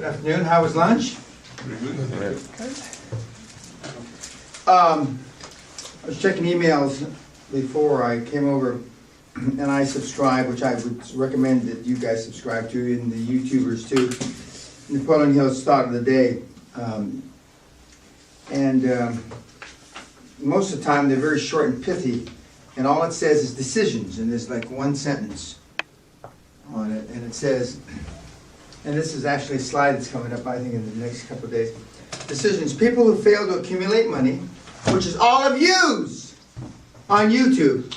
Good afternoon. How was lunch? Pretty good. I was checking emails before I came over, and I subscribe, which I would recommend that you guys subscribe to, and the YouTubers too. Napoleon Hill's Thought of the Day. Most of the time they're very short and pithy, and all it says is decisions, and there's like one sentence on it, and it says, and this is actually a slide that's coming up, I think, in the next couple of days. Decisions. People who fail to accumulate money, which is all of yous on YouTube,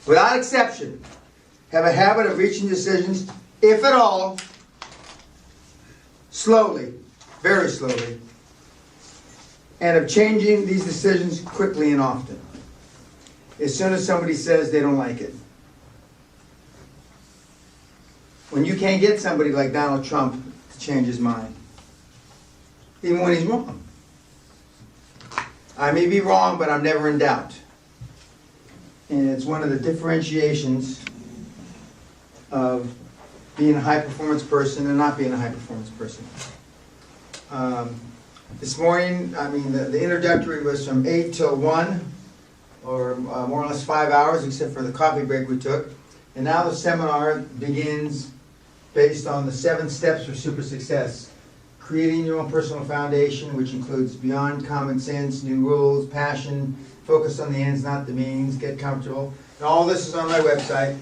without exception, have a habit of reaching decisions, if at all, slowly, very slowly, and of changing these decisions quickly and often, as soon as somebody says they don't like it. When you can't get somebody like Donald Trump to change his mind, even when he's wrong. I may be wrong, but I'm never in doubt. And it's one of the differentiations of being a high-performance person and not being a high-performance person. This morning, the introductory was from 8 till 1, or more or less 5 hours, except for the coffee break we took. And now the seminar begins based on the 7 steps for super success. Creating your own personal foundation, which includes beyond common sense, new rules, passion, focus on the ends, not the means, get comfortable. And all this is on my website.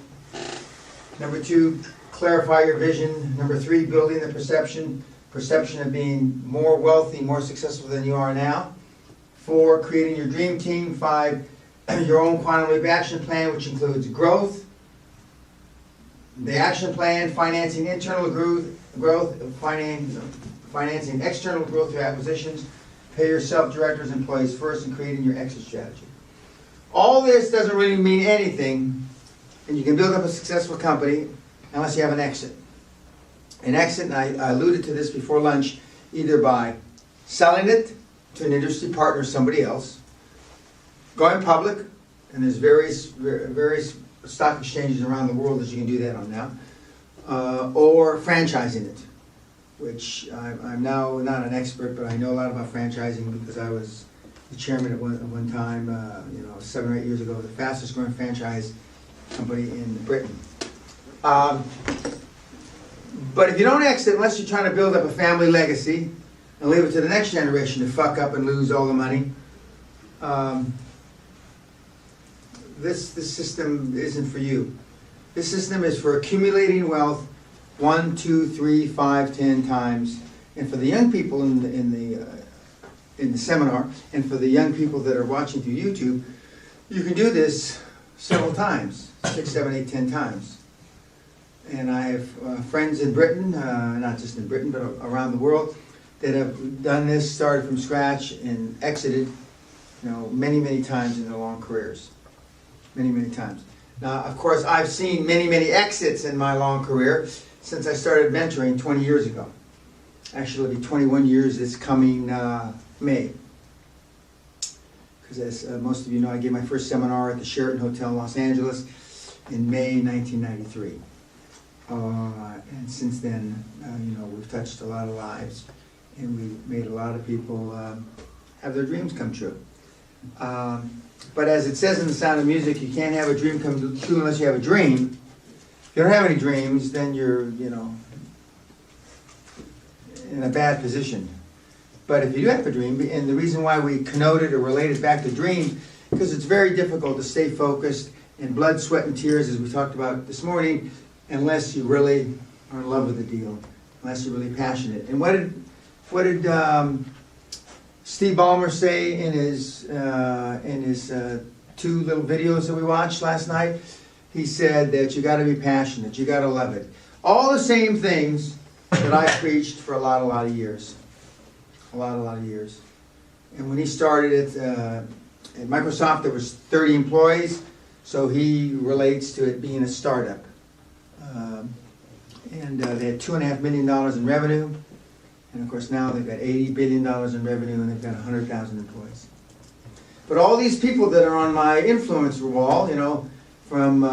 Number 2, clarify your vision. Number 3, building the perception of being more wealthy, more successful than you are now. 4, creating your dream team. 5, your own quantum leap action plan, which includes growth, the action plan, financing internal growth, financing external growth through acquisitions, pay yourself, directors, employees first, and creating your exit strategy. All this doesn't really mean anything, and you can build up a successful company unless you have an exit. An exit, and I alluded to this before lunch, either by selling it to an industry partner or somebody else, going public, and there's various stock exchanges around the world that you can do that on now, or franchising it, which I'm now not an expert, but I know a lot about franchising because I was the chairman at one time, 7 or 8 years ago, the fastest growing franchise company in Britain. But if you don't exit, unless you're trying to build up a family legacy and leave it to the next generation to fuck up and lose all the money, this system isn't for you. This system is for accumulating wealth 1, 2, 3, 5, 10 times. And for the young people in the seminar, and for the young people that are watching through YouTube, you can do this several times, 6, 7, 8, 10 times. And I have friends in Britain, not just in Britain, but around the world, that have done this, started from scratch, and exited, many, many times in their long careers. Many, many times. Now, of course, I've seen many, many exits in my long career since I started mentoring 20 years ago. Actually, it'll be 21 years this coming May. Because as most of you know, I gave my first seminar at the Sheraton Hotel in Los Angeles in May 1993. And since then, we've touched a lot of lives, and we've made a lot of people have their dreams come true. But as it says in The Sound of Music, you can't have a dream come true unless you have a dream. If you don't have any dreams, then you're, in a bad position. But if you do have a dream, and the reason why we connote it or relate it back to dreams, because it's very difficult to stay focused in blood, sweat, and tears, as we talked about this morning, unless you really are in love with the deal, unless you're really passionate. And what did Steve Ballmer say in his 2 little videos that we watched last night? He said that you got to be passionate, you got to love it. All the same things that I preached for a lot of years. A lot of years. And when he started at Microsoft, there was 30 employees, so he relates to it being a startup. They had $2.5 million in revenue. And of course now they've got $80 billion in revenue, and they've got 100,000 employees. But all these people that are on my influencer wall, from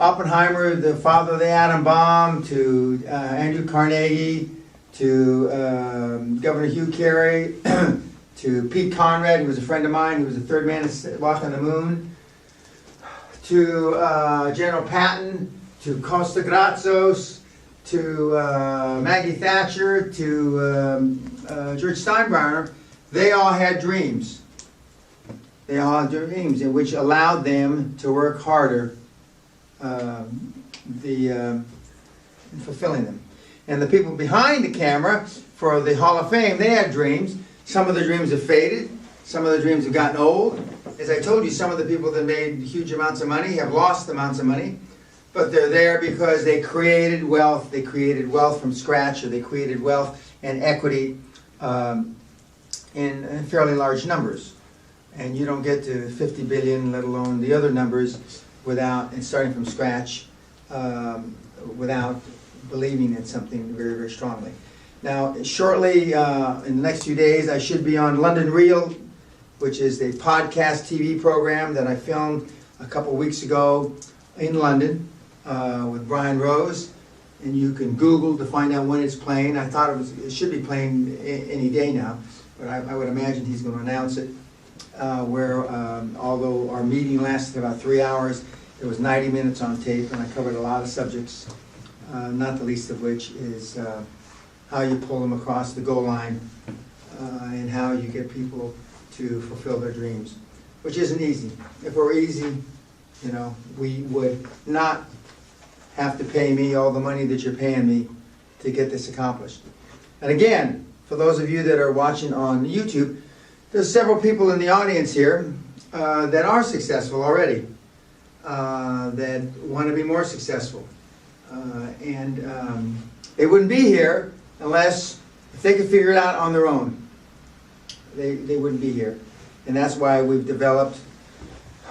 Oppenheimer, the father of the atom bomb, to Andrew Carnegie, to Governor Hugh Carey, to Pete Conrad, who was a friend of mine, who was the third man to walk on the moon, to General Patton, to Costa Gratsos, to Maggie Thatcher, to George Steinbrenner. They all had dreams. They all had dreams, in which allowed them to work harder in fulfilling them. And the people behind the camera for the Hall of Fame, they had dreams. Some of the dreams have faded. Some of the dreams have gotten old. As I told you, some of the people that made huge amounts of money have lost amounts of money. But they're there because they created wealth. They created wealth from scratch, or they created wealth and equity in fairly large numbers. And you don't get to 50 billion, let alone the other numbers, without, and starting from scratch, without believing in something very, very strongly. Now, shortly, in the next few days, I should be on London Real, which is a podcast TV program that I filmed a couple weeks ago in London with Brian Rose. And you can Google to find out when it's playing. I thought it should be playing any day now, but I would imagine he's going to announce it. Although our meeting lasted about 3 hours, there was 90 minutes on tape, and I covered a lot of subjects, not the least of which is how you pull them across the goal line and how you get people to fulfill their dreams, which isn't easy. If it were easy, you know, we would not have to pay me all the money that you're paying me to get this accomplished. And again, for those of you that are watching on YouTube, there's several people in the audience here that are successful already, that want to be more successful. And they wouldn't be here unless, if they could figure it out on their own, they wouldn't be here. And that's why we've developed,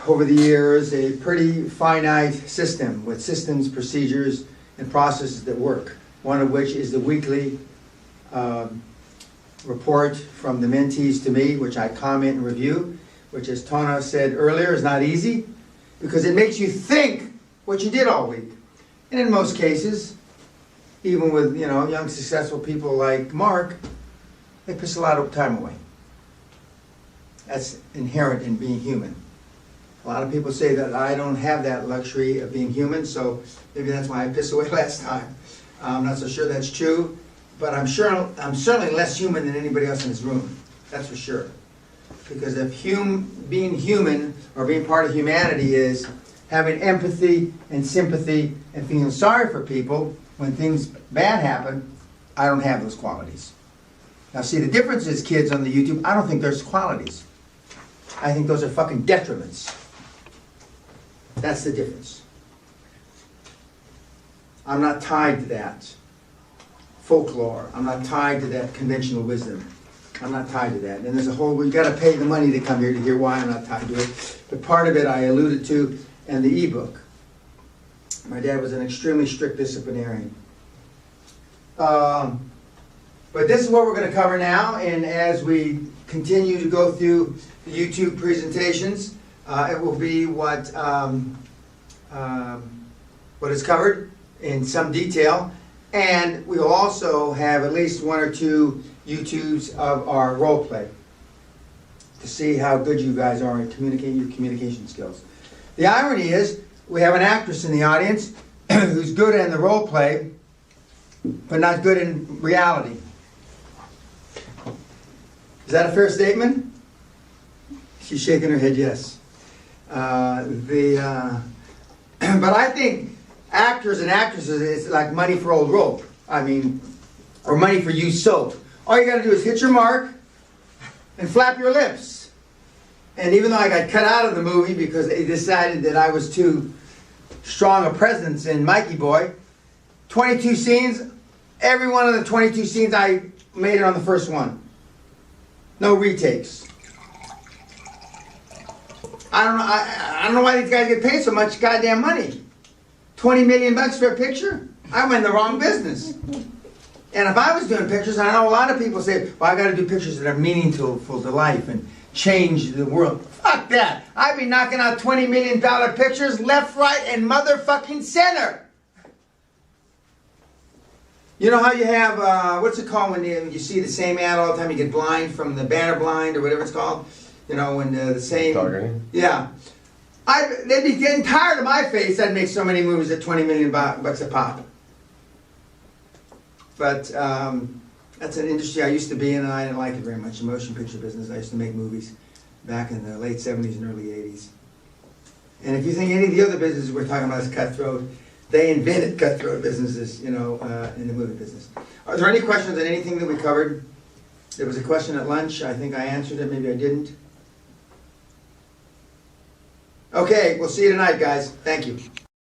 over the years, a pretty finite system with systems, procedures, and processes that work. One of which is the weekly report from the mentees to me, which I comment and review, which, as Tona said earlier, is not easy, because it makes you think what you did all week. And in most cases, even with young successful people like Mark, they piss a lot of time away. That's inherent in being human. A lot of people say that I don't have that luxury of being human, so maybe that's why I pissed away last time. I'm not so sure that's true, but I'm certainly less human than anybody else in this room. That's for sure. Because if being human, or being part of humanity, is having empathy and sympathy and feeling sorry for people when things bad happen, I don't have those qualities. Now see, the difference is, kids on the YouTube, I don't think there's qualities. I think those are fucking detriments. That's the difference. I'm not tied to that folklore. I'm not tied to that conventional wisdom. I'm not tied to that. And there's a whole, we've got to pay the money to come here to hear why I'm not tied to it. But part of it I alluded to in the ebook. My dad was an extremely strict disciplinarian. But this is what we're going to cover now, and as we continue to go through the YouTube presentations, it will be what is covered in some detail, and we will also have at least 1 or 2 YouTubes of our role play to see how good you guys are at communicating your communication skills. The irony is, we have an actress in the audience who's good in the role play, but not good in reality. Is that a fair statement? She's shaking her head yes. But I think actors and actresses is like money for old rope. I mean, or money for used soap. All you got to do is hit your mark and flap your lips. And even though I got cut out of the movie because they decided that I was too strong a presence in Mikey Boy, 22 scenes, every one of the 22 scenes I made it on the first one. No retakes. I don't know why these guys get paid so much goddamn money. 20 million bucks for a picture? I'm in the wrong business. And if I was doing pictures, I know a lot of people say, well, I got to do pictures that are meaningful to life and change the world. Fuck that. I'd be knocking out $20 million pictures left, right, and motherfucking center. You know how you have, what's it called when you see the same ad all the time, you get blind from the banner blind or whatever it's called? You know, when the same... Targeting? Yeah. They'd be getting tired of my face. I'd make so many movies at 20 million bucks a pop. But that's an industry I used to be in, and I didn't like it very much, the motion picture business. I used to make movies back in the late 70s and early 80s. And if you think any of the other businesses we're talking about is cutthroat, they invented cutthroat businesses, you know, in the movie business. Are there any questions on anything that we covered? There was a question at lunch. I think I answered it. Maybe I didn't. Okay, we'll see you tonight, guys. Thank you.